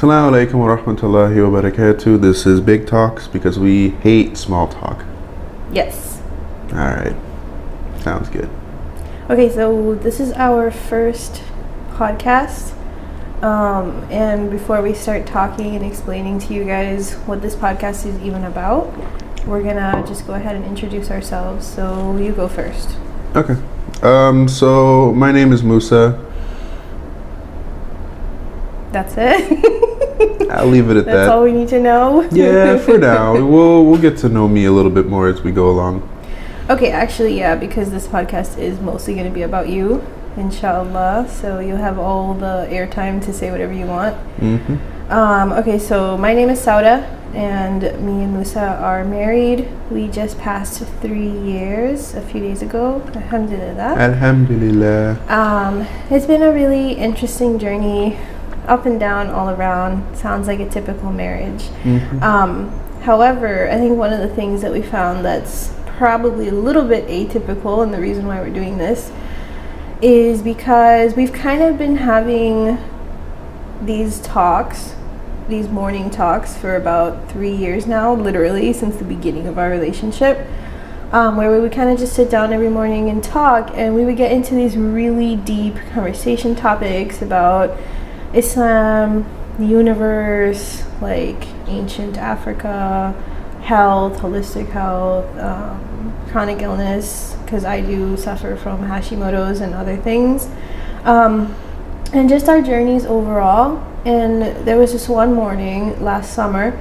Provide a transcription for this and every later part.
Assalamu alaikum wa rahmatullahi wa barakatuh. This is BIGtalks because we hate small talk. Yes. Alright. Sounds good. Okay, so this is our first podcast. And before we start talking and explaining to you guys what this podcast is even about, we're gonna just go ahead and introduce ourselves. So you go first. Okay. So my name is Musa. That's it. I'll leave it at that. That's all we need to know. Yeah, for now. We'll get to know me a little bit more as we go along. Okay, actually, yeah, because this podcast is mostly going to be about you, inshallah. So you'll have all the airtime to say whatever you want. Mm-hmm. Okay, so my name is Sauda, and me and Musa are married. We just passed 3 years a few days ago. Alhamdulillah. Alhamdulillah. It's been a really interesting journey, up and down, all around. Sounds like a typical marriage. Mm-hmm. However, I think one of the things that we found that's probably a little bit atypical, and the reason why we're doing this is because we've kind of been having these talks, these morning talks, for about 3 years now, literally since the beginning of our relationship, where we would kind of just sit down every morning and talk, and we would get into these really deep conversation topics about Islam, the universe, like ancient Africa, health, holistic health, chronic illness, because I do suffer from Hashimoto's and other things, and just our journeys overall. And there was this one morning last summer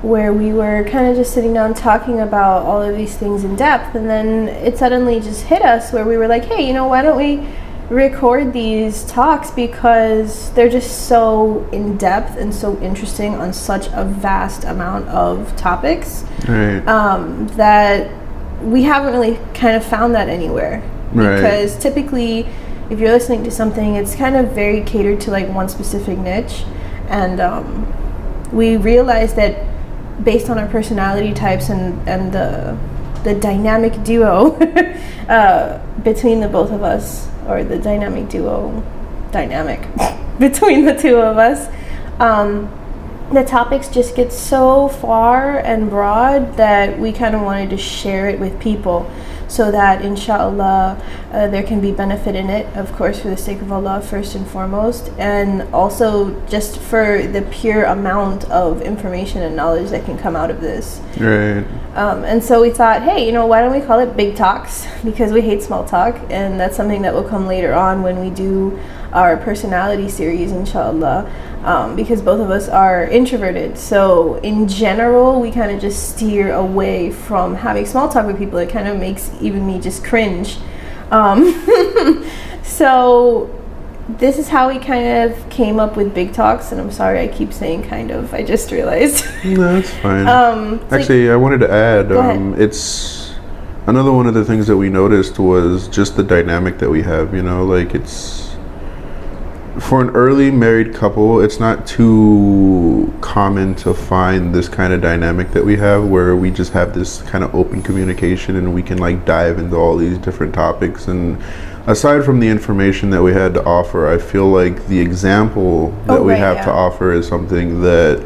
where we were kind of just sitting down talking about all of these things in depth, and then it suddenly just hit us where we were like, hey, why don't we record these talks, because they're just so in depth and so interesting on such a vast amount of topics, Right. that we haven't really kind of found that anywhere. Right. Because typically if you're listening to something, it's kind of very catered to like one specific niche, and we realized that based on our personality types and the dynamic duo between the both of us, or the dynamic between the two of us, the topics just get so far and broad that we kind of wanted to share it with people so that inshallah there can be benefit in it, of course, for the sake of Allah first and foremost, and also just for the pure amount of information and knowledge that can come out of this. Right. And so we thought, hey, why don't we call it Big Talks, because we hate small talk, and that's something that will come later on when we do our personality series, inshallah, because both of us are introverted. So in general, we kind of just steer away from having small talk with people. It kind of makes even me just cringe. So this is how we kind of came up with Big Talks, and I'm sorry I keep saying kind of, I just realized. No, that's fine. Actually, I wanted to add, it's another one of the things that we noticed was just the dynamic that we have, like it's, for an early married couple, it's not too common to find this kind of dynamic that we have, where we just have this kind of open communication and we can like dive into all these different topics. And aside from the information that we had to offer, I feel like the example that we have to offer is something that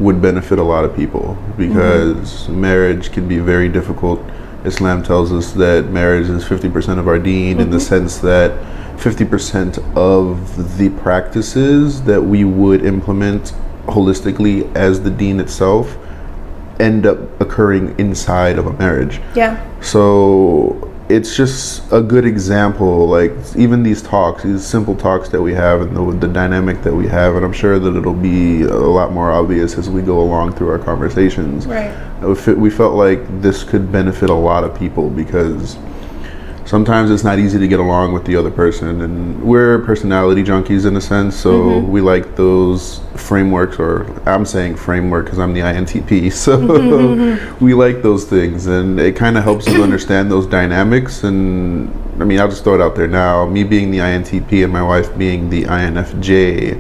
would benefit a lot of people, because marriage can be very difficult. Islam tells us that marriage is 50% of our deen, in the sense that 50% of the practices that we would implement holistically as the deen itself end up occurring inside of a marriage. Yeah. So it's just a good example, like even these talks, these simple talks that we have, and the dynamic that we have, and I'm sure that it'll be a lot more obvious as we go along through our conversations. Right. We felt like this could benefit a lot of people, because sometimes it's not easy to get along with the other person, and we're personality junkies in a sense, so we like those frameworks, or I'm saying framework because I'm the INTP, so we like those things, and it kind of helps us understand those dynamics. And I mean, I'll just throw it out there now, me being the INTP and my wife being the INFJ,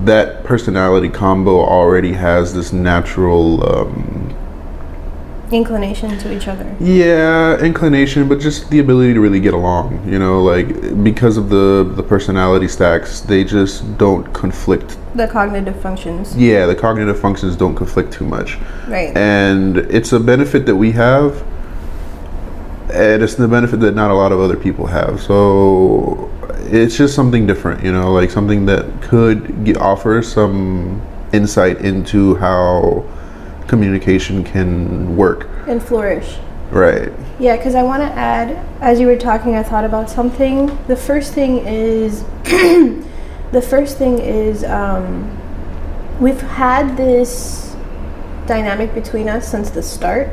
that personality combo already has this natural inclination to each other. Yeah, inclination, but just the ability to really get along, you know, like because of the personality stacks, they just don't conflict. The cognitive functions. Yeah, the cognitive functions don't conflict too much. Right. And it's a benefit that we have, and it's the benefit that not a lot of other people have. So it's just something different, you know, like something that could offer some insight into how communication can work and flourish. Right. Yeah, because I want to add, as you were talking, I thought about something. The first thing is we've had this dynamic between us since the start.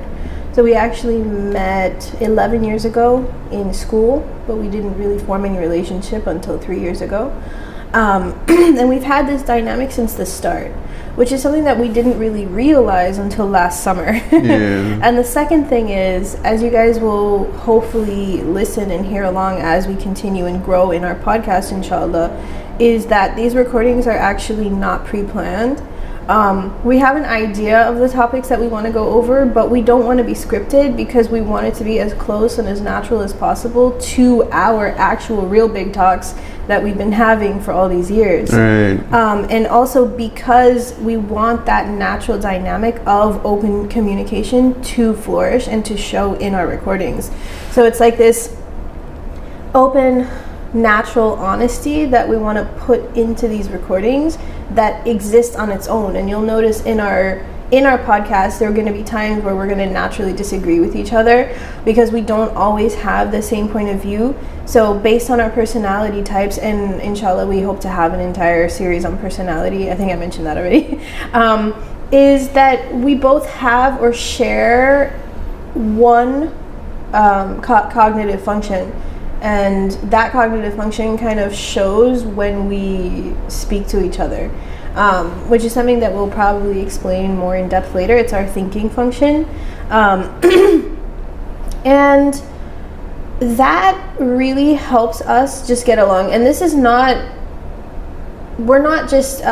So we actually met 11 years ago in school, but we didn't really form any relationship until 3 years ago. And we've had this dynamic since the start, which is something that we didn't really realize until last summer. Yeah. And the second thing is, as you guys will hopefully listen and hear along as we continue and grow in our podcast, inshallah, is that these recordings are actually not pre-planned. We have an idea of the topics that we want to go over, but we don't want to be scripted because we want it to be as close and as natural as possible to our actual real big talks that we've been having for all these years. Right. And also because we want that natural dynamic of open communication to flourish and to show in our recordings. So it's like this open, natural honesty that we want to put into these recordings that exists on its own. And you'll notice in our podcast there are going to be times where we're going to naturally disagree with each other because we don't always have the same point of view. So based on our personality types, and inshallah we hope to have an entire series on personality, I think I mentioned that already, is that we both have or share one cognitive function. And that cognitive function kind of shows when we speak to each other, which is something that we'll probably explain more in depth later. It's our thinking function. And that really helps us just get along. And this is not, we're not just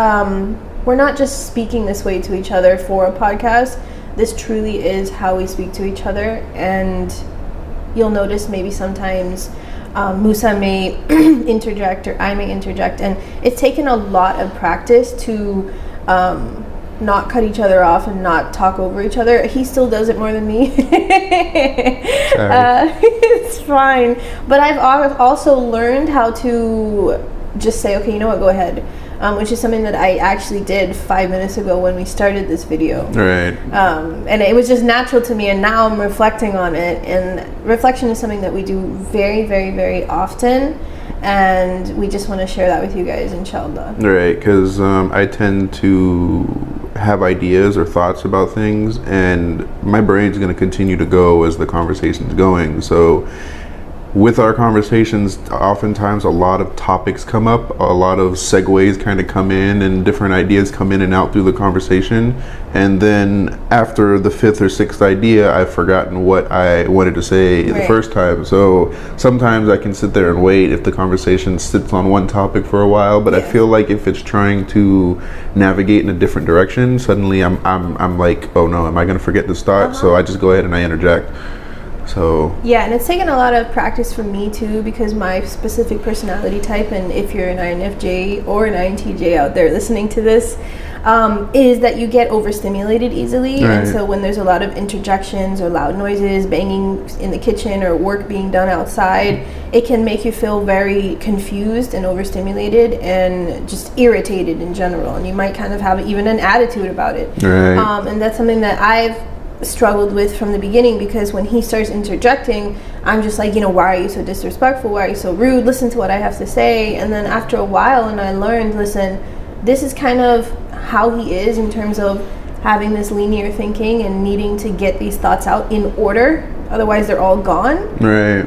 speaking this way to each other for a podcast. This truly is how we speak to each other. And you'll notice maybe sometimes Musa may interject or I may interject, and it's taken a lot of practice to not cut each other off and not talk over each other. He still does it more than me. It's fine, but I've also learned how to just say, okay, you know what, go ahead, which is something that I actually did 5 minutes ago when we started this video. Right. And it was just natural to me, and now I'm reflecting on it, and reflection is something that we do very, very, very often, and we just want to share that with you guys, inshallah. Right, because I tend to have ideas or thoughts about things, and my brain's going to continue to go as the conversation's going. So with our conversations, oftentimes a lot of topics come up, a lot of segues kind of come in, and different ideas come in and out through the conversation. And then after the fifth or sixth idea, I've forgotten what I wanted to say the first time. So sometimes I can sit there and wait if the conversation sits on one topic for a while, but I feel like if it's trying to navigate in a different direction, suddenly I'm like, oh no, am I going to forget this thought? So I just go ahead and I interject. So yeah, and it's taken a lot of practice for me too, because my specific personality type, and if you're an INFJ or an INTJ out there listening to this, is that you get overstimulated easily. Right. And so when there's a lot of interjections or loud noises, banging in the kitchen or work being done outside, it can make you feel very confused and overstimulated and just irritated in general, and you might kind of have even an attitude about it. Right. And that's something that I've struggled with from the beginning, because when he starts interjecting, I'm just like, why are you so disrespectful? Why are you so rude? Listen to what I have to say. And then after a while, and I learned, listen, this is kind of how he is in terms of having this linear thinking and needing to get these thoughts out in order, otherwise they're all gone. Right.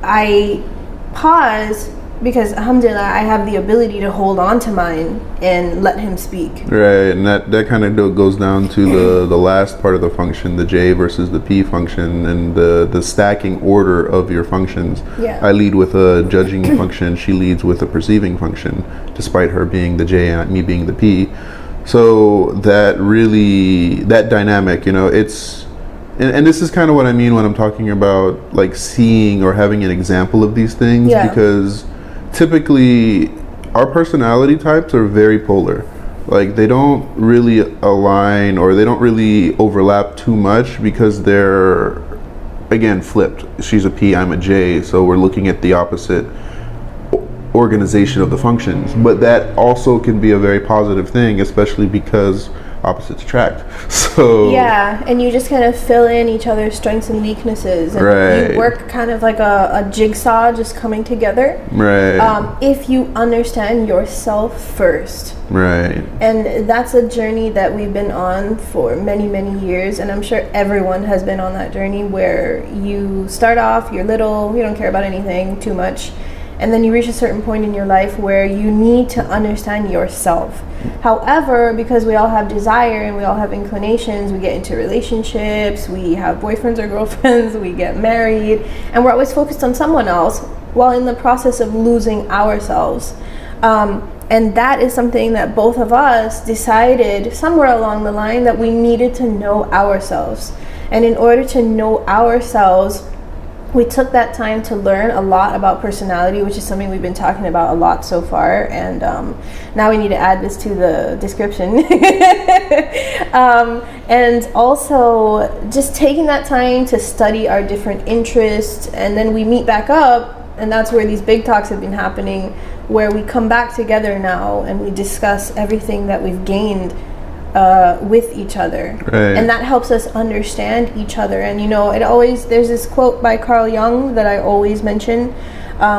I pause because alhamdulillah I have the ability to hold on to mine and let him speak. Right, and that kind of goes down to the last part of the function, the J versus the P function, and the stacking order of your functions. Yeah. I lead with a judging function, she leads with a perceiving function, despite her being the J and me being the P. So that dynamic, it's and this is kind of what I mean when I'm talking about like seeing or having an example of these things, because typically our personality types are very polar. Like they don't really align or they don't really overlap too much because they're, again, flipped. She's a P, I'm a J, so we're looking at the opposite organization of the functions. But that also can be a very positive thing, especially because opposites attract. So yeah, and you just kind of fill in each other's strengths and weaknesses, and you work kind of like a jigsaw just coming together. Right. If you understand yourself first. Right. And that's a journey that we've been on for many, many years, and I'm sure everyone has been on that journey where you start off, you're little, you don't care about anything too much, and then you reach a certain point in your life where you need to understand yourself. However, because we all have desire and we all have inclinations, we get into relationships, we have boyfriends or girlfriends, we get married, and we're always focused on someone else while in the process of losing ourselves. And that is something that both of us decided somewhere along the line that we needed to know ourselves. And in order to know ourselves, we took that time to learn a lot about personality, which is something we've been talking about a lot so far. And now we need to add this to the description. And also just taking that time to study our different interests. And then we meet back up. And that's where these big talks have been happening, where we come back together now and we discuss everything that we've gained with each other. Right. And that helps us understand each other. And you know, there's this quote by Carl Jung that I always mention,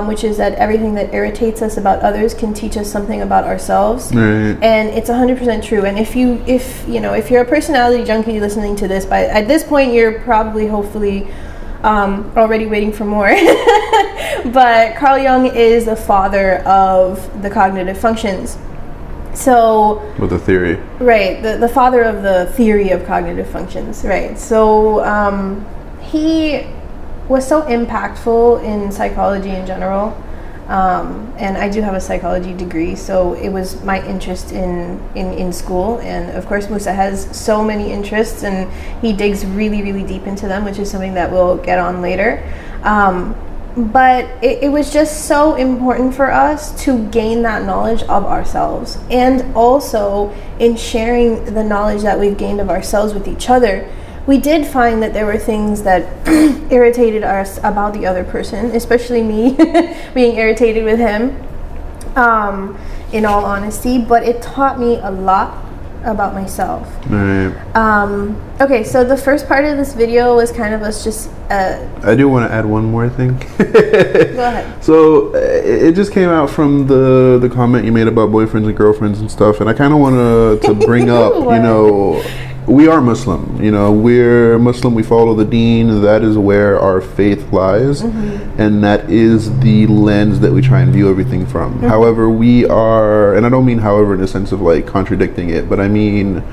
which is that everything that irritates us about others can teach us something about ourselves. Right. And it's 100% true. And if you're a personality junkie listening to this, at this point you're probably hopefully already waiting for more. But Carl Jung is the father of the cognitive functions. So with the theory, right, the father of the theory of cognitive functions, right? So he was so impactful in psychology in general, and I do have a psychology degree, so it was my interest in school. And of course Musa has so many interests and he digs really, really deep into them, which is something that we'll get on later. But it was just so important for us to gain that knowledge of ourselves, and also in sharing the knowledge that we've gained of ourselves with each other. We did find that there were things that irritated us about the other person, especially me being irritated with him, in all honesty, but it taught me a lot about myself. Right. Okay, so the first part of this video was kind of us just I do want to add one more thing. Go ahead. So it just came out from the comment you made about boyfriends and girlfriends and stuff, and I kind of want to bring up, you know, we are Muslim. You know, we're Muslim. We follow the Deen. That is where our faith lies, and that is the lens that we try and view everything from. However, we are, and I don't mean however in the sense of like contradicting it, but I mean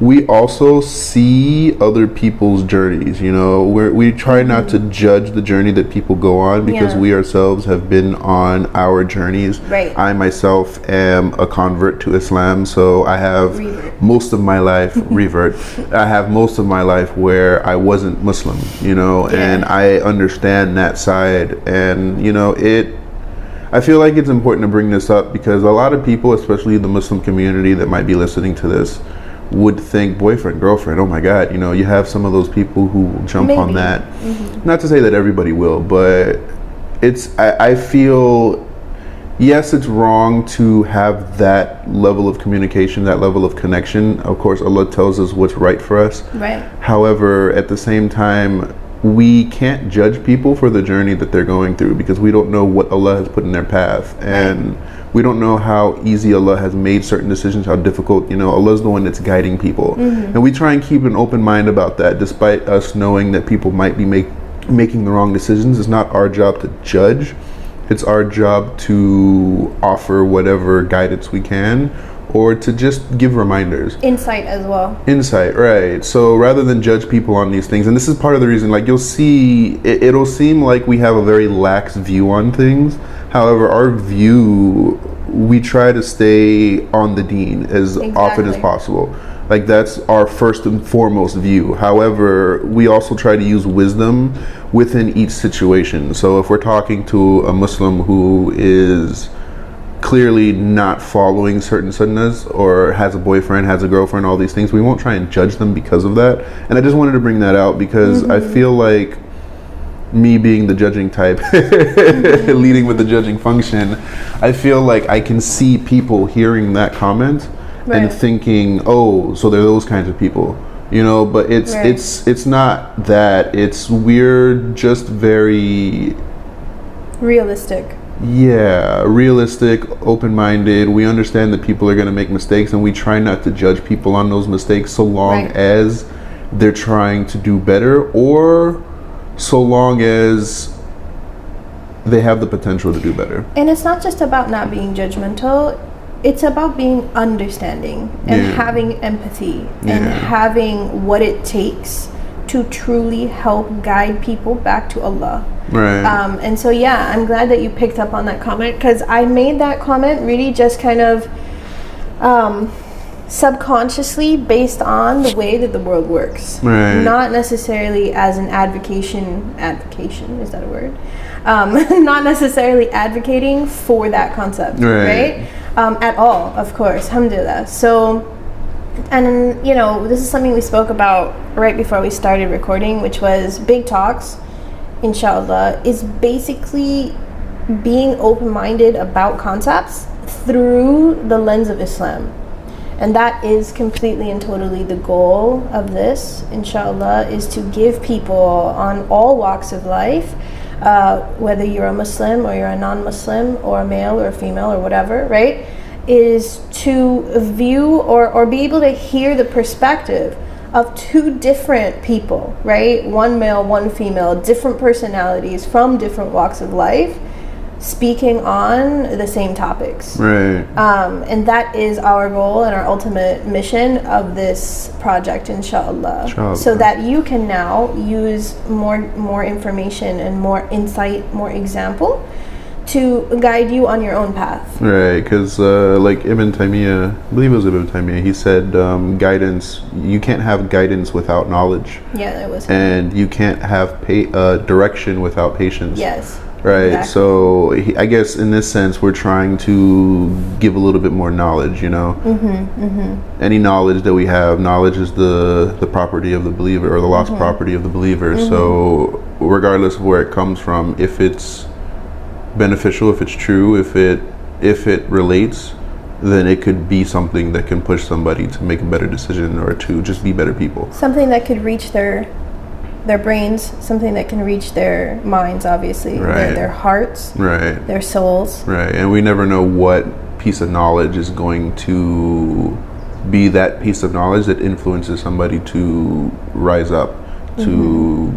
we also see other people's journeys. You know, we try not to judge the journey that people go on, because we ourselves have been on our journeys. Right. I myself am a convert to Islam, so I have most of my life revert. I have most of my life where I wasn't Muslim, you know, and I understand that side. And you know, I feel like it's important to bring this up because a lot of people, especially the Muslim community that might be listening to this, would think boyfriend, girlfriend, oh my God, you know, you have some of those people who will jump on that. Not to say that everybody will, but I feel, yes, it's wrong to have that level of communication, that level of connection. Of course, Allah tells us what's right for us. Right. However, at the same time, we can't judge people for the journey that they're going through, because we don't know what Allah has put in their path, and we don't know how easy Allah has made certain decisions, how difficult. You know, Allah's the one that's guiding people, and we try and keep an open mind about that, despite us knowing that people might be making the wrong decisions. It's not our job to judge. It's our job to offer whatever guidance we can, or to just give reminders. Insight as well. Insight, right. So rather than judge people on these things, and this is part of the reason, like you'll see, it'll seem like we have a very lax view on things. However, our view, we try to stay on the Deen as often as possible. Like, that's our first and foremost view. However, we also try to use wisdom within each situation. So if we're talking to a Muslim who is clearly not following certain sunnahs, or has a boyfriend, has a girlfriend, all these things, we won't try and judge them because of that. And I just wanted to bring that out because I feel like, me being the judging type, leading with the judging function, I feel like I can see people hearing that comment and thinking, oh, so they're those kinds of people, you know. But it's not that. It's, we're just very realistic. Yeah, realistic, open-minded. We understand that people are going to make mistakes, and we try not to judge people on those mistakes so long as they're trying to do better, or so long as they have the potential to do better. And it's not just about not being judgmental. It's about being understanding and having empathy and having what it takes to truly help guide people back to Allah. Right. And so, I'm glad that you picked up on that comment, because I made that comment really just kind of subconsciously based on the way that the world works. Right. Not necessarily as an advocation, is that a word? Not necessarily advocating for that concept, right? At all, of course, alhamdulillah. So, and you know, this is something we spoke about right before we started recording, which was BIGtalks, inshallah, is basically being open-minded about concepts through the lens of Islam. And that is completely and totally the goal of this, inshallah, is to give people on all walks of life, whether you're a Muslim or you're a non-Muslim or a male or a female or whatever, right, is to view or be able to hear the perspective of two different people, right? One male, one female, different personalities from different walks of life, speaking on the same topics. Right. And that is our goal and our ultimate mission of this project, inshallah. So that you can now use more information and more insight, more example to guide you on your own path. Right, because like Ibn Taymiyyah, I believe it was Ibn Taymiyyah, he said guidance, you can't have guidance without knowledge. Yeah, that was And you can't have direction without patience. Yes. Right, Exactly. so I guess in this sense we're trying to give a little bit more knowledge, you know. Any knowledge that we have, knowledge is the property of the believer, or the lost property of the believer. So regardless of where it comes from, if it's beneficial, if it's true, if it relates, then it could be something that can push somebody to make a better decision or to just be better people. Something that could reach their brains, something that can reach their minds, obviously, their hearts, their souls. Right, and we never know what piece of knowledge is going to be that piece of knowledge that influences somebody to rise up, to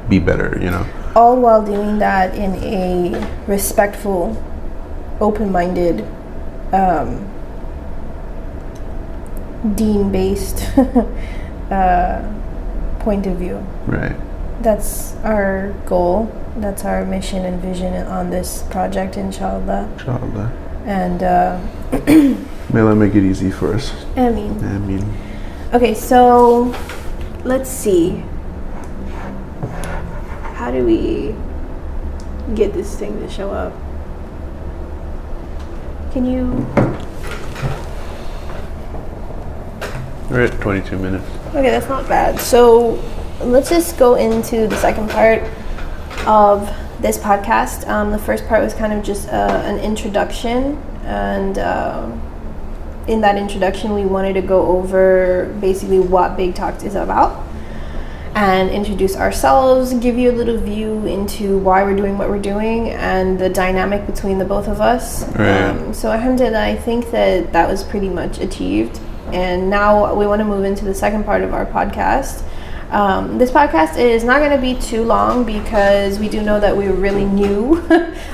be better, you know. All while doing that in a respectful, open-minded, deen-based point of view. Right. That's our goal. That's our mission and vision on this project, inshallah. Inshallah. And may Allah make it easy for us. Ameen. Ameen. Okay, so let's see. How do we get this thing to show up? Can you? We're at 22 minutes. Okay, that's not bad. So let's just go into the second part of this podcast. The first part was kind of just an introduction, and in that introduction we wanted to go over basically what BIGtalks is about and introduce ourselves, give you a little view into why we're doing what we're doing and the dynamic between the both of us. Right. So alhamdulillah, I think that was pretty much achieved. And now we want to move into the second part of our podcast. This podcast is not going to be too long because we do know that we're really new,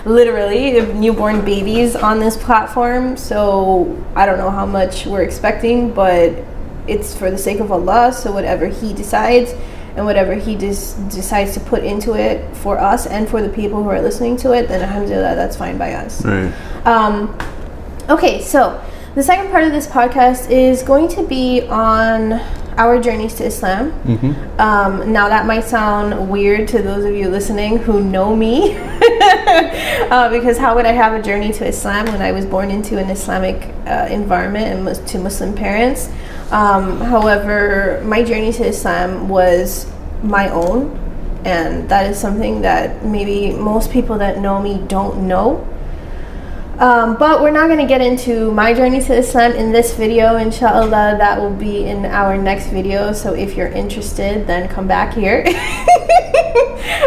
literally newborn babies on this platform. So I don't know how much we're expecting, but it's for the sake of Allah. So whatever He decides and whatever He decides to put into it for us and for the people who are listening to it, then alhamdulillah, that's fine by us. Right. Okay, so The second part of this podcast is going to be on our journeys to Islam. Now that might sound weird to those of you listening who know me, because how would I have a journey to Islam when I was born into an Islamic environment and to Muslim parents? However, my journey to Islam was my own, and that is something that maybe most people that know me don't know. But we're not going to get into my journey to Islam in this video, inshallah. That will be in our next video, so if you're interested, then come back here.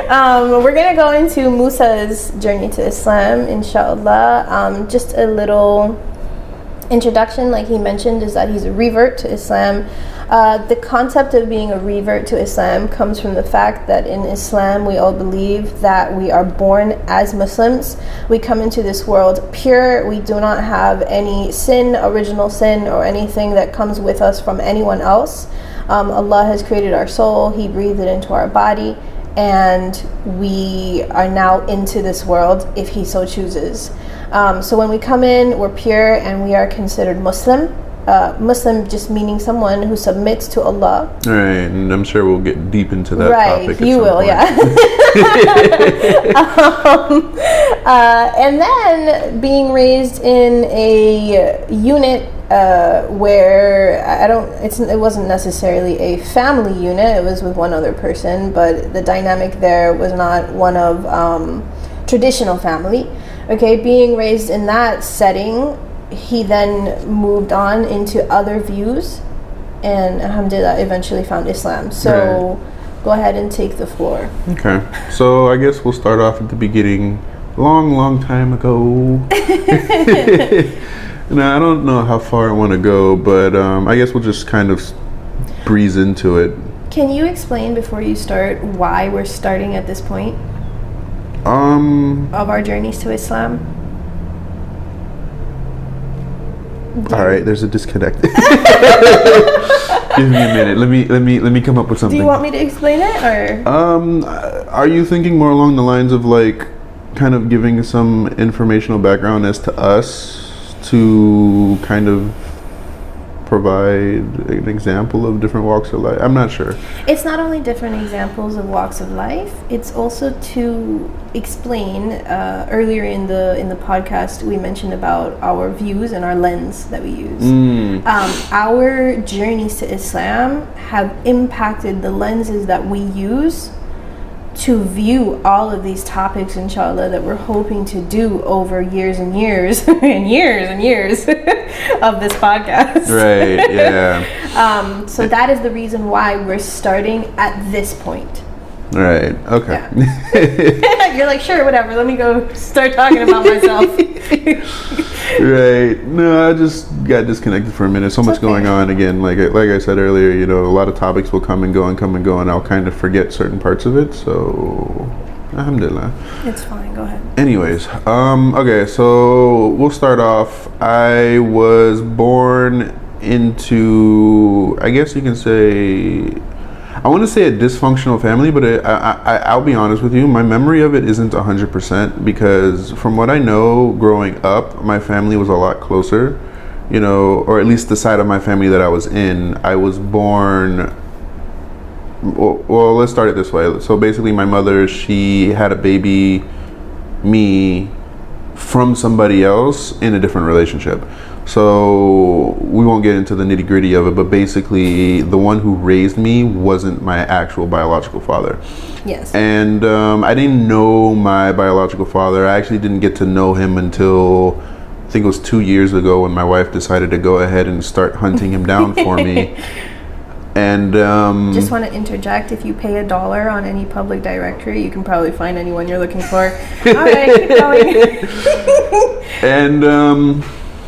We're going to go into Musa's journey to Islam, inshallah. Just a little introduction, like he mentioned, is that he's a revert to Islam. The concept of being a revert to Islam comes from the fact that in Islam we all believe that we are born as Muslims. We come into this world pure. We do not have any sin, original sin, or anything that comes with us from anyone else. Allah has created our soul. He breathed it into our body, and we are now into this world if He so chooses. So when we come in, we're pure and we are considered Muslim. Muslim just meaning someone who submits to Allah. Right, and I'm sure we'll get deep into that topic. Right, you will, yeah. And then being raised in a unit where it wasn't necessarily a family unit. It was with one other person, but the dynamic there was not one of traditional family. Okay, being raised in that setting, he then moved on into other views, and alhamdulillah eventually found Islam. So Go ahead and take the floor. Okay, so I guess we'll start off at the beginning. Long time ago. Now I don't know how far I want to go, but I guess we'll just kind of breeze into it. Can you explain before you start why we're starting at this point of our journeys to Islam? All right, there's a disconnect. Give me a minute. Let me come up with something. Do you want me to explain it, or? Are you thinking more along the lines of like kind of giving some informational background as to us to kind of provide an example of different walks of life? I'm not sure. It's not only different examples of walks of life, it's also to explain, earlier in the podcast we mentioned about our views and our lens that we use. Our journeys to Islam have impacted the lenses that we use to view all of these topics, inshallah, that we're hoping to do over years and years and years and years of this podcast. Right, yeah. So that is the reason why we're starting at this point. Right, okay. Yeah. You're like, sure, whatever, let me go start talking about myself. Right. No, I just got disconnected for a minute. So much going on again. Like I said earlier, you know, a lot of topics will come and go, and I'll kind of forget certain parts of it. So, alhamdulillah. It's fine. Go ahead. Anyways, okay, so we'll start off. I was born into, I guess you can say, I want to say a dysfunctional family, but I'll be honest with you, my memory of it isn't 100%, because from what I know growing up, my family was a lot closer, you know, or at least the side of my family that I was in. I was born, well, let's start it this way. So basically my mother, she had a baby, me, from somebody else in a different relationship. So we won't get into the nitty gritty of it, but basically the one who raised me wasn't my actual biological father. Yes. And I didn't know my biological father. I actually didn't get to know him until I think it was 2 years ago, when my wife decided to go ahead and start hunting him down for me. And just want to interject, if you pay $1 on any public directory, you can probably find anyone you're looking for. All right, keep going. And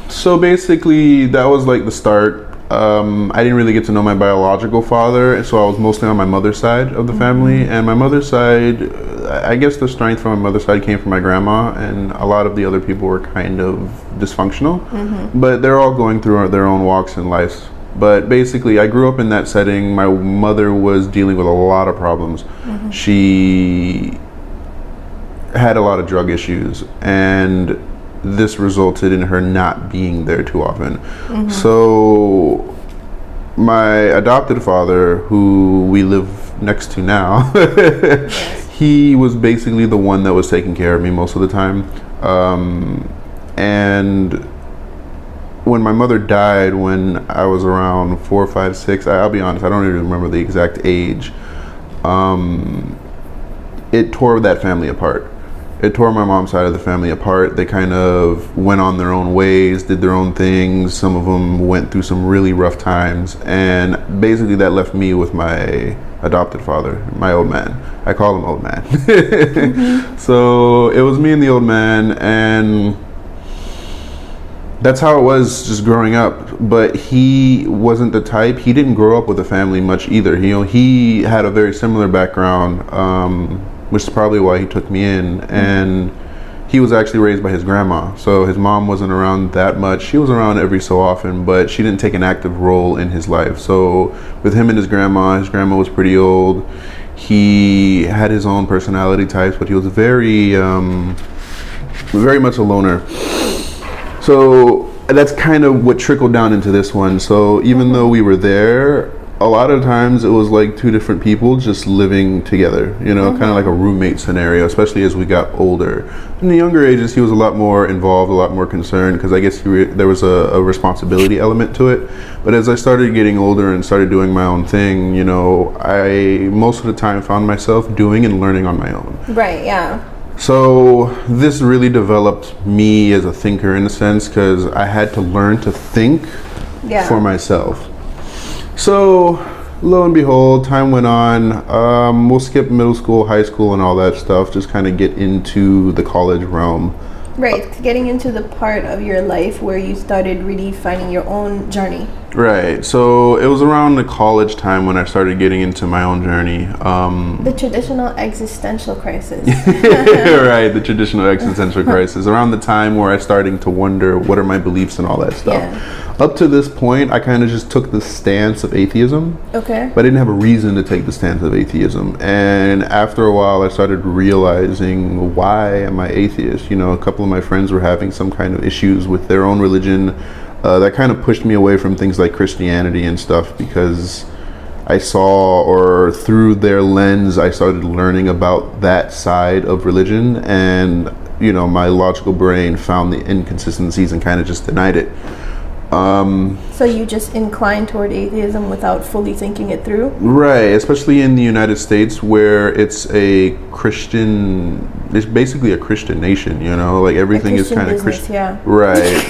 so basically that was like the start. I didn't really get to know my biological father, and so I was mostly on my mother's side of the family. And my mother's side, I guess the strength from my mother's side came from my grandma, and a lot of the other people were kind of dysfunctional, but they're all going through their own walks in life. But basically I grew up in that setting. My mother was dealing with a lot of problems. She had a lot of drug issues, and this resulted in her not being there too often. So my adopted father, who we live next to now, he was basically the one that was taking care of me most of the time. And when my mother died, when I was around 4, 5, 6, I'll be honest, I don't even remember the exact age. It tore that family apart. It tore my mom's side of the family apart. They kind of went on their own ways, did their own things. Some of them went through some really rough times. And basically that left me with my adopted father, my old man. I call him old man. So it was me and the old man, and that's how it was just growing up. But he wasn't the type. He didn't grow up with a family much either. He had a very similar background, which is probably why he took me in. And he was actually raised by his grandma. So his mom wasn't around that much. She was around every so often, but she didn't take an active role in his life. So with him and his grandma was pretty old. He had his own personality types, but he was very much a loner. So that's kind of what trickled down into this one. So even though we were there, a lot of times it was like two different people just living together, kind of like a roommate scenario, especially as we got older. In the younger ages, he was a lot more involved, a lot more concerned, because I guess there was a responsibility element to it. But as I started getting older and started doing my own thing, I most of the time found myself doing and learning on my own. Right, yeah. So this really developed me as a thinker in a sense, because I had to learn to think for myself. So lo and behold, time went on. We'll skip middle school, high school, and all that stuff. Just kind of get into the college realm. Right, getting into the part of your life where you started really finding your own journey. Right, so it was around the college time when I started getting into my own journey. The traditional existential crisis. Right, the traditional existential crisis. Around the time where I started to wonder, what are my beliefs and all that stuff. Yeah. Up to this point, I kind of just took the stance of atheism. Okay. But I didn't have a reason to take the stance of atheism. And after a while, I started realizing, why am I atheist? A couple of my friends were having some kind of issues with their own religion. That kind of pushed me away from things like Christianity and stuff, because I saw, or through their lens, I started learning about that side of religion. And, my logical brain found the inconsistencies and kind of just denied it. So you just incline toward atheism without fully thinking it through? Right, especially in the United States, where it's basically a Christian nation, like everything is kind of Christian. Yeah. Right.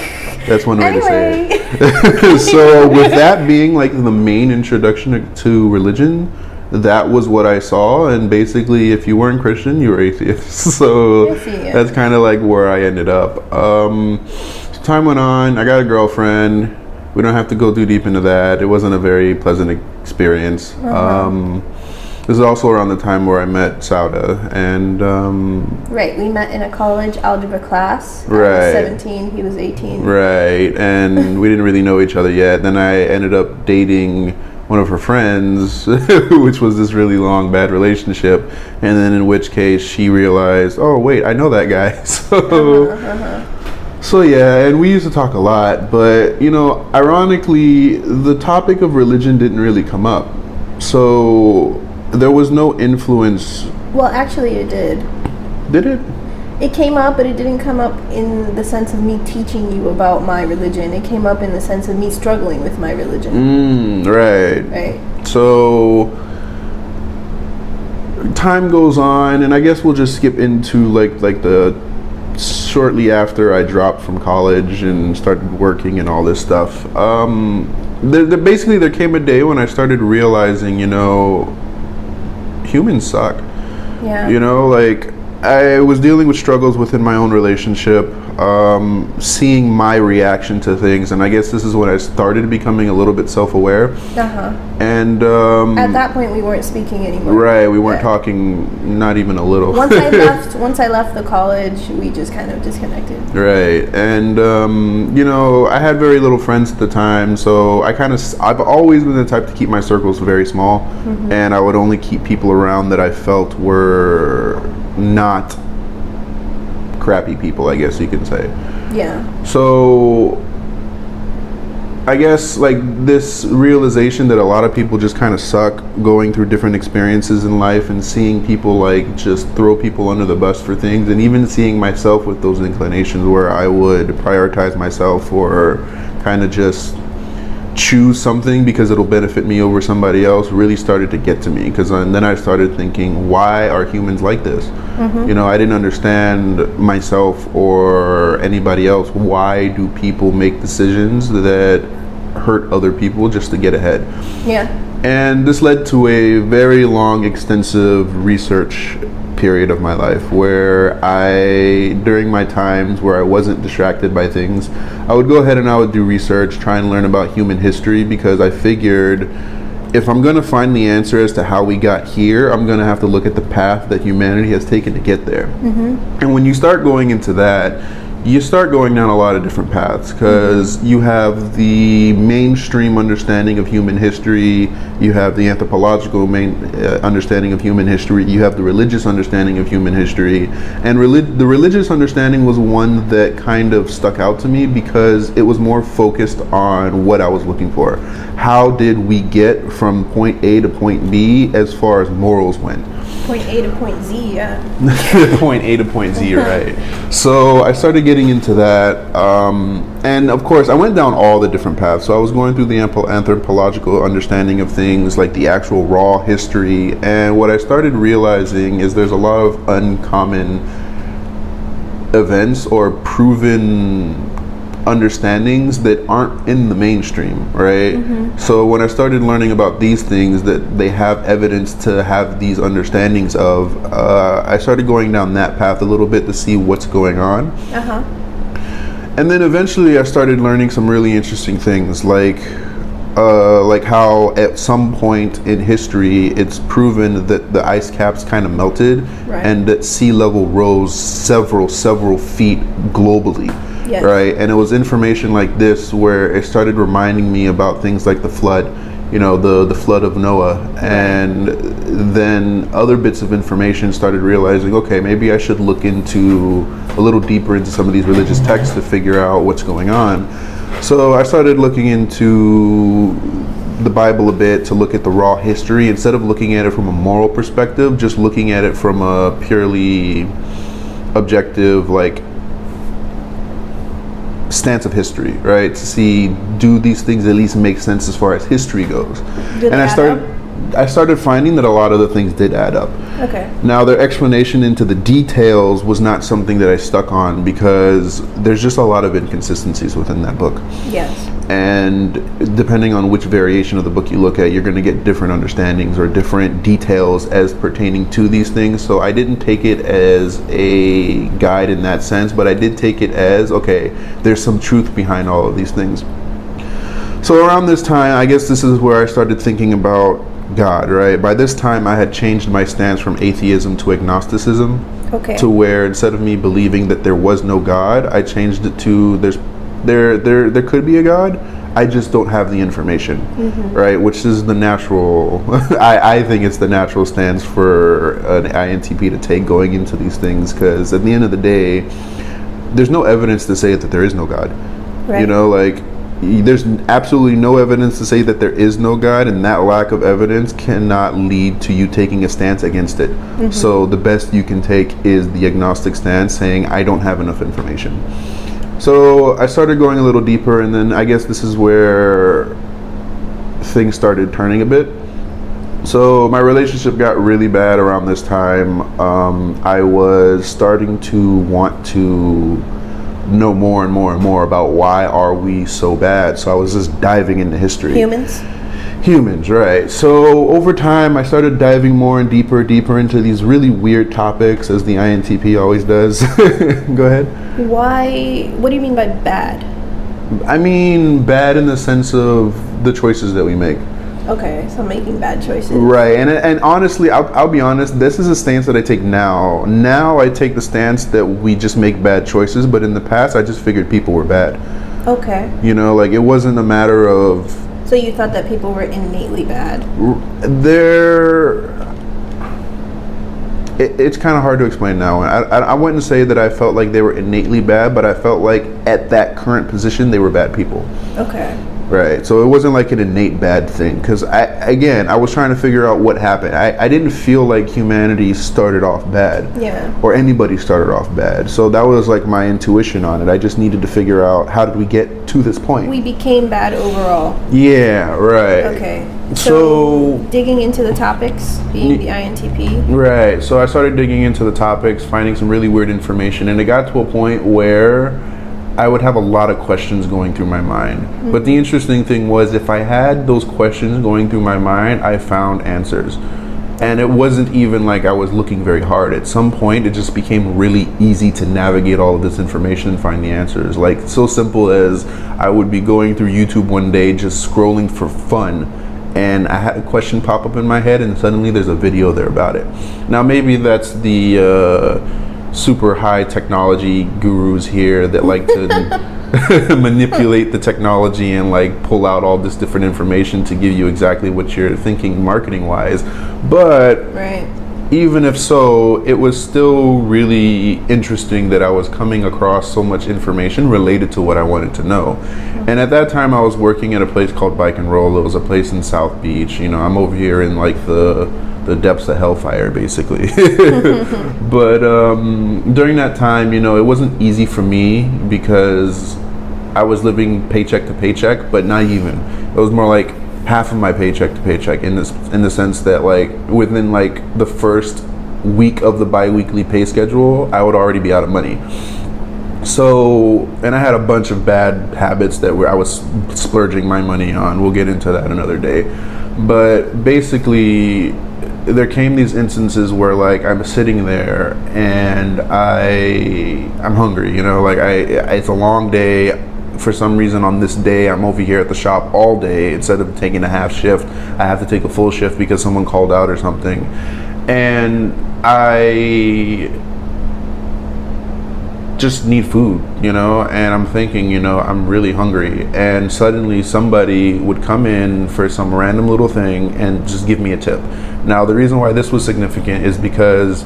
That's one way to say it. So with that being like the main introduction to religion, that was what I saw, and basically if you weren't Christian, you were atheist. So that's kind of like where I ended up. Time went on, I got a girlfriend. We don't have to go too deep into that. It wasn't a very pleasant experience. This is also around the time where I met Sauda, and right, we met in a college algebra class. Right. I was 17, he was 18. Right, and we didn't really know each other yet. Then I ended up dating one of her friends, which was this really long, bad relationship. And then in which case she realized, oh wait, I know that guy. So yeah, and we used to talk a lot, but ironically, the topic of religion didn't really come up. So there was no influence. Well, actually it did. Did it? It came up, but it didn't come up in the sense of me teaching you about my religion. It came up in the sense of me struggling with my religion. Right. Right. So time goes on, and I guess we'll just skip into like the shortly after I dropped from college and started working and all this stuff. There came a day when I started realizing, humans suck. Yeah. I was dealing with struggles within my own relationship, seeing my reaction to things, and I guess this is when I started becoming a little bit self-aware. And at that point, we weren't speaking anymore. Right, we weren't talking, not even a little. Once I left the college, we just kind of disconnected. Right, and I had very little friends at the time, so I've always been the type to keep my circles very small, and I would only keep people around that I felt were not crappy people, I guess you can say. Yeah. So I guess like this realization that a lot of people just kind of suck going through different experiences in life, and seeing people like just throw people under the bus for things, and even seeing myself with those inclinations where I would prioritize myself or kind of just choose something because it'll benefit me over somebody else, really started to get to me. Because then I started thinking, why are humans like this? You know, I didn't understand myself or anybody else. Why do people make decisions that hurt other people just to get ahead? Yeah. And this led to a very long, extensive research period of my life where during my times where I wasn't distracted by things, I would go ahead and I would do research, try and learn about human history, because I figured if I'm going to find the answer as to how we got here, I'm going to have to look at the path that humanity has taken to get there. And when you start going into that, you start going down a lot of different paths, because you have the mainstream understanding of human history, you have the anthropological understanding of human history, you have the religious understanding of human history. And the religious understanding was one that kind of stuck out to me because it was more focused on what I was looking for. How did we get from point A to point B as far as morals went? Point A to point Z, yeah. Point A to point Z, right. So I started getting into that. And of course, I went down all the different paths. So I was going through the anthropological understanding of things, like the actual raw history. And what I started realizing is there's a lot of uncommon events or proven understandings that aren't in the mainstream, right? So when I started learning about these things that they have evidence to have these understandings of, I started going down that path a little bit to see what's going on. And then eventually I started learning some really interesting things, like how at some point in history it's proven that the ice caps kind of melted, and that sea level rose several feet globally. Yes. Right, and it was information like this where it started reminding me about things like the flood, you know, the flood of Noah, and then other bits of information started realizing, okay, maybe I should look into a little deeper into some of these religious texts to figure out what's going on. So I started looking into the Bible a bit to look at the raw history instead of looking at it from a moral perspective, just looking at it from a purely objective, like, stance of history, right? To see, do these things at least make sense as far as history goes? And I started finding that a lot of the things did add up. Okay. Now, their explanation into the details was not something that I stuck on, because there's just a lot of inconsistencies within that book. Yes. And depending on which variation of the book you look at, you're going to get different understandings or different details as pertaining to these things. So I didn't take it as a guide in that sense, but I did take it as, okay, there's some truth behind all of these things. So around this time, I guess this is where I started thinking about God, right? By this time, I had changed my stance from atheism to agnosticism. Okay. To where instead of me believing that there was no God, I changed it to there could be a God. I just don't have the information, right? Which is the natural. I think it's the natural stance for an INTP to take going into these things, because at the end of the day, there's no evidence to say that there is no God. Right. You know, like, there's absolutely no evidence to say that there is no God, and that lack of evidence cannot lead to you taking a stance against it. So the best you can take is the agnostic stance, saying I don't have enough information. So I started going a little deeper, and then I guess this is where things started turning a bit. So my relationship got really bad around this time. I was starting to want to know more and more and more about why are we so bad. So I was just diving into history. Humans, right. So over time, I started diving more and deeper into these really weird topics, as the INTP always does. Go ahead. Why? What do you mean by bad? I mean bad in the sense of the choices that we make. Okay, so making bad choices. Right, and honestly, I'll be honest, this is a stance that I take now. Now I take the stance that we just make bad choices, but in the past, I just figured people were bad. Okay. You know, like, it wasn't a matter of... So you thought that people were innately bad? It's kind of hard to explain now. I wouldn't say that I felt like they were innately bad, but I felt like at that current position they were bad people. Okay. Right. So it wasn't like an innate bad thing, because I was trying to figure out what happened. I didn't feel like humanity started off bad. Yeah. Or anybody started off bad. So that was like my intuition on it. I just needed to figure out, how did we get to this point? We became bad overall. Yeah, right. Okay. So digging into the topics, being the INTP. Right. So I started digging into the topics, finding some really weird information, and it got to a point where I would have a lot of questions going through my mind. Mm-hmm. But the interesting thing was, if I had those questions going through my mind, I found answers. And it wasn't even like I was looking very hard. At some point, it just became really easy to navigate all of this information and find the answers. Like, so simple as I would be going through YouTube one day, just scrolling for fun, and I had a question pop up in my head, and suddenly there's a video there about it. Now, maybe that's the super high technology gurus here that like to manipulate the technology and like pull out all this different information to give you exactly what you're thinking marketing wise. But right. Even if so, it was still really interesting that I was coming across so much information related to what I wanted to know. Mm-hmm. And at that time I was working at a place called Bike and Roll. It was a place in South Beach. You know, I'm over here in like the depths of hellfire, basically. But during that time, you know, it wasn't easy for me because I was living paycheck to paycheck, but not even. It was more like half of my paycheck to paycheck, in the sense that like within like the first week of the bi-weekly pay schedule, I would already be out of money. So, and I had a bunch of bad habits that I was splurging my money on. We'll get into that another day. But basically, there came these instances where like I'm sitting there and I'm hungry, you know, like it's a long day. For some reason on this day, I'm over here at the shop all day. Instead of taking a half shift, I have to take a full shift because someone called out or something. And I just need food, you know, and I'm thinking, you know, I'm really hungry. And suddenly somebody would come in for some random little thing and just give me a tip. Now, the reason why this was significant is because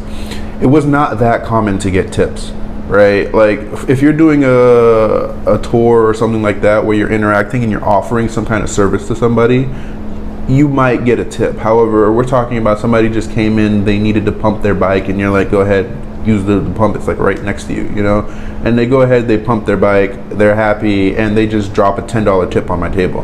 it was not that common to get tips. Right? Like if you're doing a tour or something like that where you're interacting and you're offering some kind of service to somebody, you might get a tip. However, we're talking about somebody just came in, they needed to pump their bike, and you're like, go ahead, use the pump, it's like right next to you, you know? And they go ahead, they pump their bike, they're happy, and they just drop a $10 tip on my table.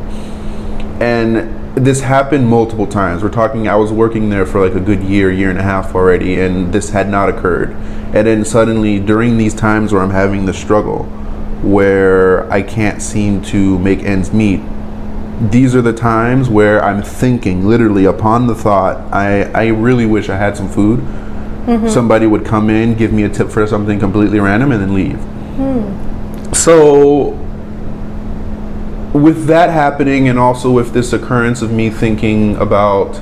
And this happened multiple times. We're talking, I was working there for like a good year and a half already, and this had not occurred. And then suddenly, during these times where I'm having the struggle, where I can't seem to make ends meet, these are the times where I'm thinking, literally upon the thought, I really wish I had some food. Mm-hmm. Somebody would come in, give me a tip for something completely random, and then leave. So with that happening, and also with this occurrence of me thinking about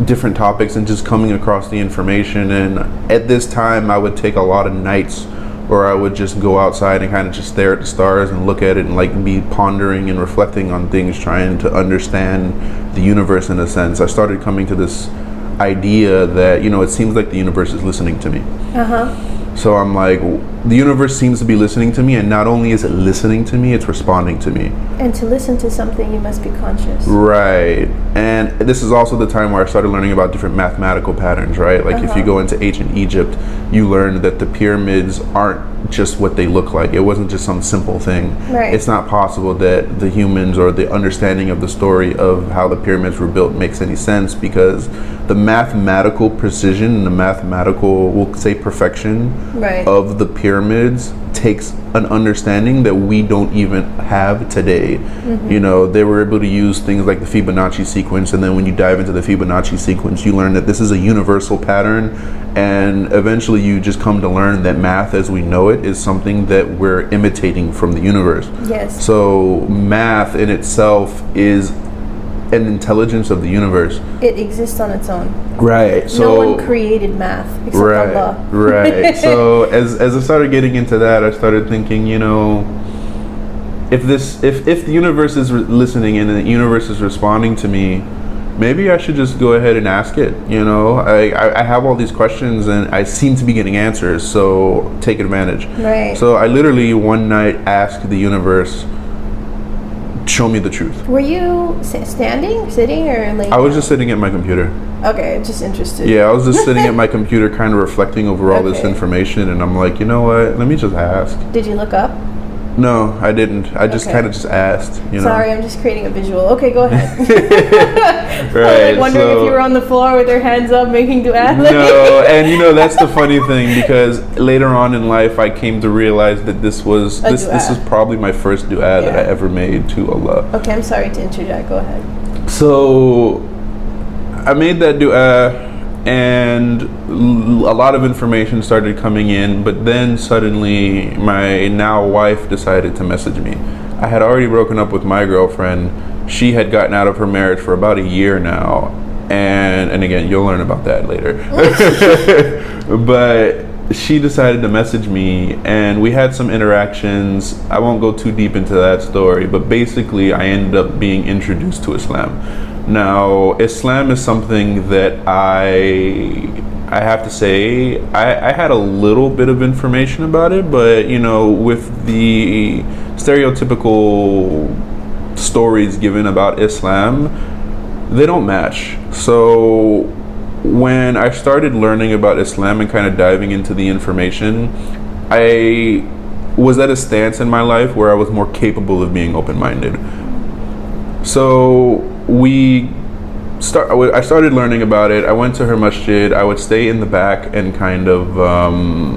different topics and just coming across the information, and at this time I would take a lot of nights where I would just go outside and kind of just stare at the stars and look at it and like be pondering and reflecting on things, trying to understand the universe in a sense. I started coming to this idea that, you know, it seems like the universe is listening to me. So I'm like, the universe seems to be listening to me, and not only is it listening to me, it's responding to me. And to listen to something, you must be conscious. Right. And this is also the time where I started learning about different mathematical patterns, right? Like if you go into ancient Egypt, you learn that the pyramids aren't just what they look like. It wasn't just some simple thing. Right. It's not possible that the humans or the understanding of the story of how the pyramids were built makes any sense, because the mathematical precision and the mathematical, we'll say, perfection of the pyramids takes an understanding that we don't even have today. You know, they were able to use things like the Fibonacci sequence, and then when you dive into the Fibonacci sequence, you learn that this is a universal pattern, and eventually you just come to learn that math as we know it is something that we're imitating from the universe. Yes. So math in itself is an intelligence of the universe. It exists on its own. Right. So no one created math except Allah. Right. So as I started getting into that, I started thinking, you know, if the universe is listening and the universe is responding to me, maybe I should just go ahead and ask it. I have all these questions and I seem to be getting answers, so take advantage. Right. So I literally one night asked the universe, show me the truth. Were you standing, sitting, or laying? I was just sitting at my computer. Okay, just interested. Yeah, I was just sitting at my computer kind of reflecting over all this information, and I'm like, you know what, let me just ask. Did you look up? No, I didn't. I just kind of just asked. Sorry, I'm just creating a visual. Okay, go ahead. Right. I'm wondering if you were on the floor with your hands up making dua. No, and that's the funny thing, because later on in life I came to realize that this was probably my first dua that I ever made to Allah. Okay, I'm sorry to interject. Go ahead. So I made that dua, and a lot of information started coming in, but then suddenly my now wife decided to message me. I had already broken up with my girlfriend. She had gotten out of her marriage for about a year now, and again, you'll learn about that later. But she decided to message me, and we had some interactions. I won't go too deep into that story, but basically I ended up being introduced to Islam. Now, Islam is something that I have to say, I had a little bit of information about it, but with the stereotypical stories given about Islam, they don't match. So when I started learning about Islam and kind of diving into the information, I was at a stance in my life where I was more capable of being open-minded. So I started learning about it. I went to her masjid. I would stay in the back and kind of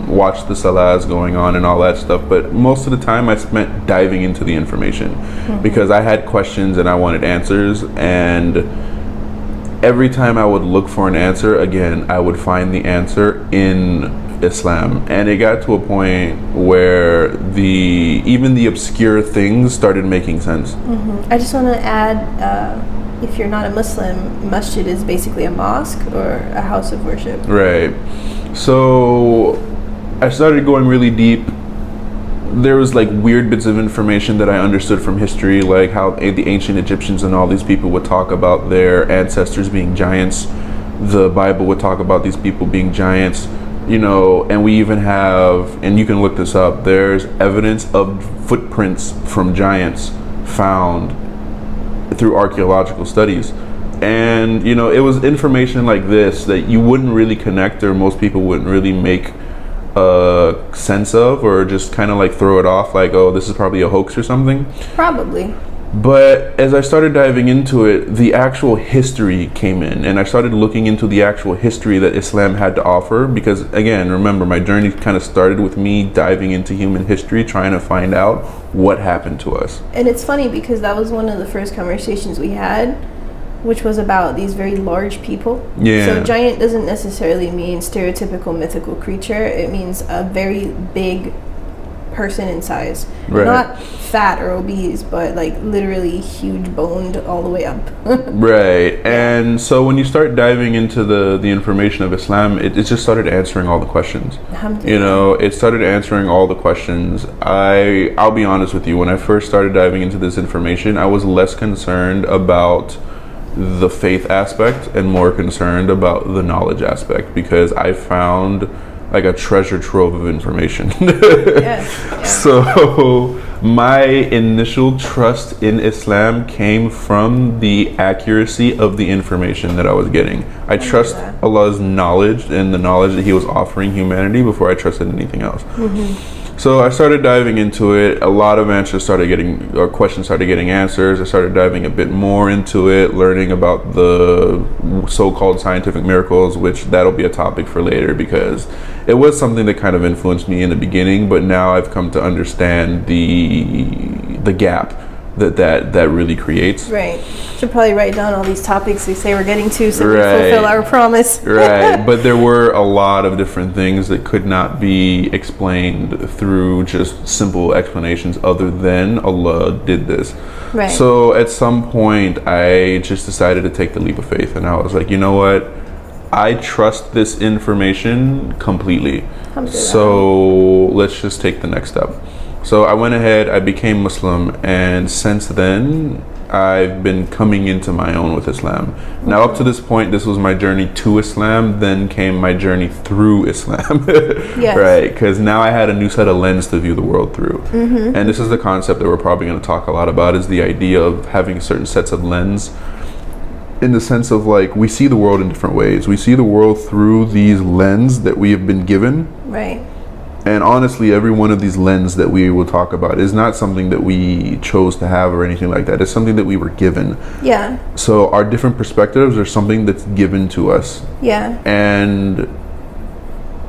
watch the salahs going on and all that stuff. But most of the time I spent diving into the information because I had questions and I wanted answers. And every time I would look for an answer, again, I would find the answer in Islam. And it got to a point where even the obscure things started making sense. I just want to add, if you're not a Muslim, masjid is basically a mosque or a house of worship. Right. So I started going really deep. There was like weird bits of information that I understood from history, like how the ancient Egyptians and all these people would talk about their ancestors being giants. The Bible would talk about these people being giants, and we even have, and you can look this up, there's evidence of footprints from giants found through archaeological studies. And it was information like this that you wouldn't really connect, or most people wouldn't really make sense of, or just kind of like throw it off like, oh, this is probably a hoax or something. Probably. But as I started diving into it, the actual history came in, and I started looking into the actual history that Islam had to offer, because again, remember, my journey kind of started with me diving into human history, trying to find out what happened to us. And it's funny because that was one of the first conversations we had, which was about these very large people. Yeah. So giant doesn't necessarily mean stereotypical mythical creature. It means a very big person in size. Right. Not fat or obese, but like literally huge boned all the way up. Right. And so when you start diving into the information of Islam, it just started answering all the questions. It started answering all the questions. I'll be honest with you, when I first started diving into this information, I was less concerned about the faith aspect and more concerned about the knowledge aspect, because I found like a treasure trove of information. Yes. So my initial trust in Islam came from the accuracy of the information that I was getting. I trust Allah's knowledge and the knowledge that He was offering humanity before I trusted anything else. So I started diving into it. A lot of questions started getting answers. I started diving a bit more into it, learning about the so-called scientific miracles, which that'll be a topic for later, because it was something that kind of influenced me in the beginning, but now I've come to understand the gap that really creates. Right. Should probably write down all these topics we say we're getting to, so we fulfill our promise. Right. But there were a lot of different things that could not be explained through just simple explanations other than Allah did this. Right. So at some point I just decided to take the leap of faith, and I was like, you know what? I trust this information completely. So let's just take the next step. So I went ahead, I became Muslim, and since then, I've been coming into my own with Islam. Now, up to this point, this was my journey to Islam, then came my journey through Islam. Yes. Right? Because now I had a new set of lens to view the world through. Mm-hmm. And this is the concept that we're probably going to talk a lot about, is the idea of having certain sets of lens. In the sense of, like, we see the world in different ways. We see the world through these lens that we have been given. Right. And honestly, every one of these lenses that we will talk about is not something that we chose to have or anything like that. It's something that we were given. Yeah. So our different perspectives are something that's given to us. Yeah. And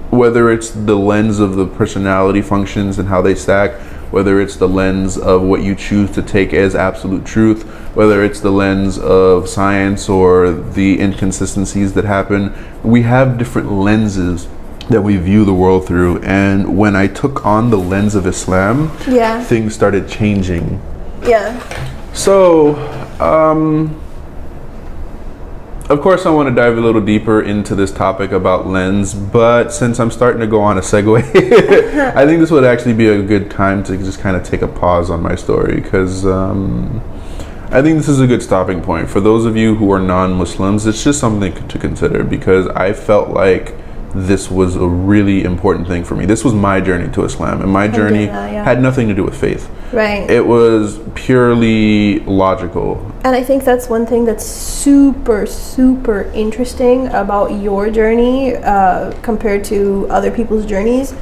whether it's the lens of the personality functions and how they stack, whether it's the lens of what you choose to take as absolute truth, whether it's the lens of science or the inconsistencies that happen, we have different lenses that we view the world through. And when I took on the lens of Islam, things started changing. Yeah. So, of course, I want to dive a little deeper into this topic about lens, but since I'm starting to go on a segue, I think this would actually be a good time to just kind of take a pause on my story, because I think this is a good stopping point. For those of you who are non-Muslims, it's just something to consider, because I felt like this was a really important thing for me. This was my journey to Islam, and my journey had nothing to do with faith. Right. It was purely logical. And I think that's one thing that's super, super interesting about your journey compared to other people's journeys,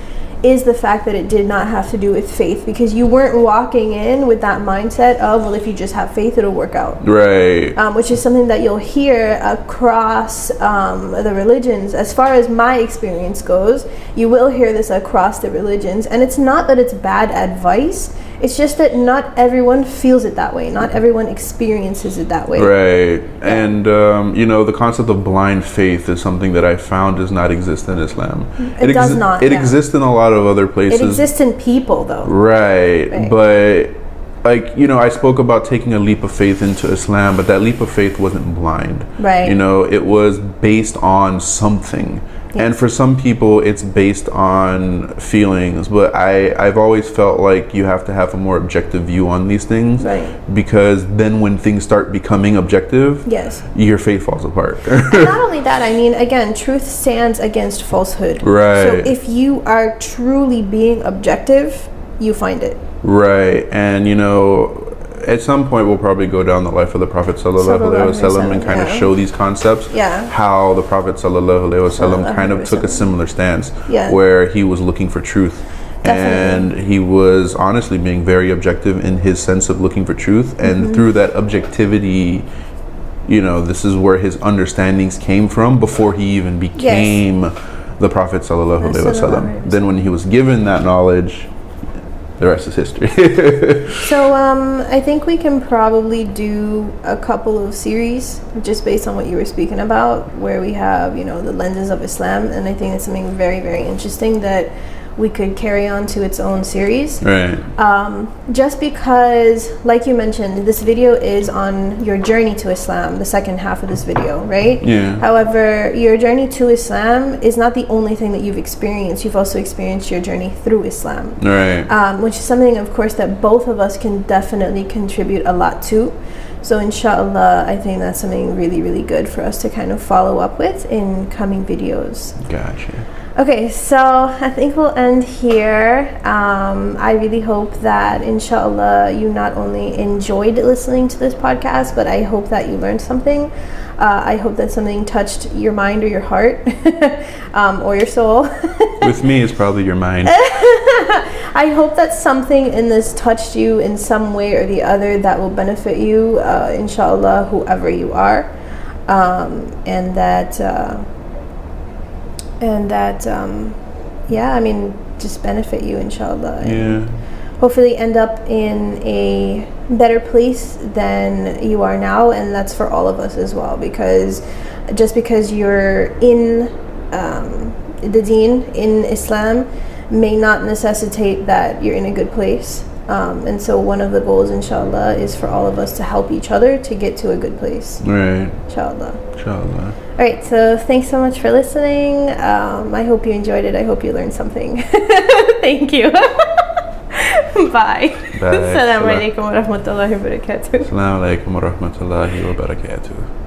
is the fact that it did not have to do with faith, because you weren't walking in with that mindset of, well, if you just have faith, it'll work out. Right. Which is something that you'll hear across the religions. As far as my experience goes, you will hear this across the religions. And it's not that it's bad advice. It's just that not everyone feels it that way. Not everyone experiences it that way. Right. Yeah. And, the concept of blind faith is something that I found does not exist in Islam. It does not. It exists in a lot of other places. It exists in people, though. Right. But, I spoke about taking a leap of faith into Islam, but that leap of faith wasn't blind. Right. It was based on something. And for some people, it's based on feelings. But I've always felt like you have to have a more objective view on these things. Right. Because then when things start becoming objective, your faith falls apart. And not only that, again, truth stands against falsehood. Right. So if you are truly being objective, you find it. Right. And, at some point we'll probably go down the life of the Prophet sallallahu alaihi wasallam and kind of show these concepts. How the Prophet sallallahu alaihi wasallam kind of took a similar stance, where he was looking for truth. Definitely. And he was honestly being very objective in his sense of looking for truth. And through that objectivity, this is where his understandings came from before he even became the Prophet sallallahu alaihi wasallam. Then when he was given that knowledge, the rest is history. So I think we can probably do a couple of series just based on what you were speaking about, where we have, the lenses of Islam. And I think it's something very, very interesting that we could carry on to its own series. Right. Just because, like you mentioned, this video is on your journey to Islam, the second half of this video, right? Yeah. However, your journey to Islam is not the only thing that you've experienced. You've also experienced your journey through Islam. Right. Which is something, of course, that both of us can definitely contribute a lot to. So inshallah, I think that's something really, really good for us to kind of follow up with in coming videos. Gotcha. Okay, so I think we'll end here. I really hope that, inshallah, you not only enjoyed listening to this podcast, but I hope that you learned something. I hope that something touched your mind or your heart or your soul. With me, it's probably your mind. I hope that something in this touched you in some way or the other that will benefit you, inshallah, whoever you are. Just benefit you, inshallah. Yeah. Hopefully end up in a better place than you are now, and that's for all of us as well, because just because you're in the deen, in Islam, may not necessitate that you're in a good place. And so one of the goals, inshallah, is for all of us to help each other to get to a good place. Right. Inshallah. Inshallah. All right, so thanks so much for listening. I hope you enjoyed it. I hope you learned something. Thank you. Bye. Bye. Assalamu alaikum wa rahmatullahi wa barakatuh. Assalamu alaikum wa rahmatullahi wa barakatuh.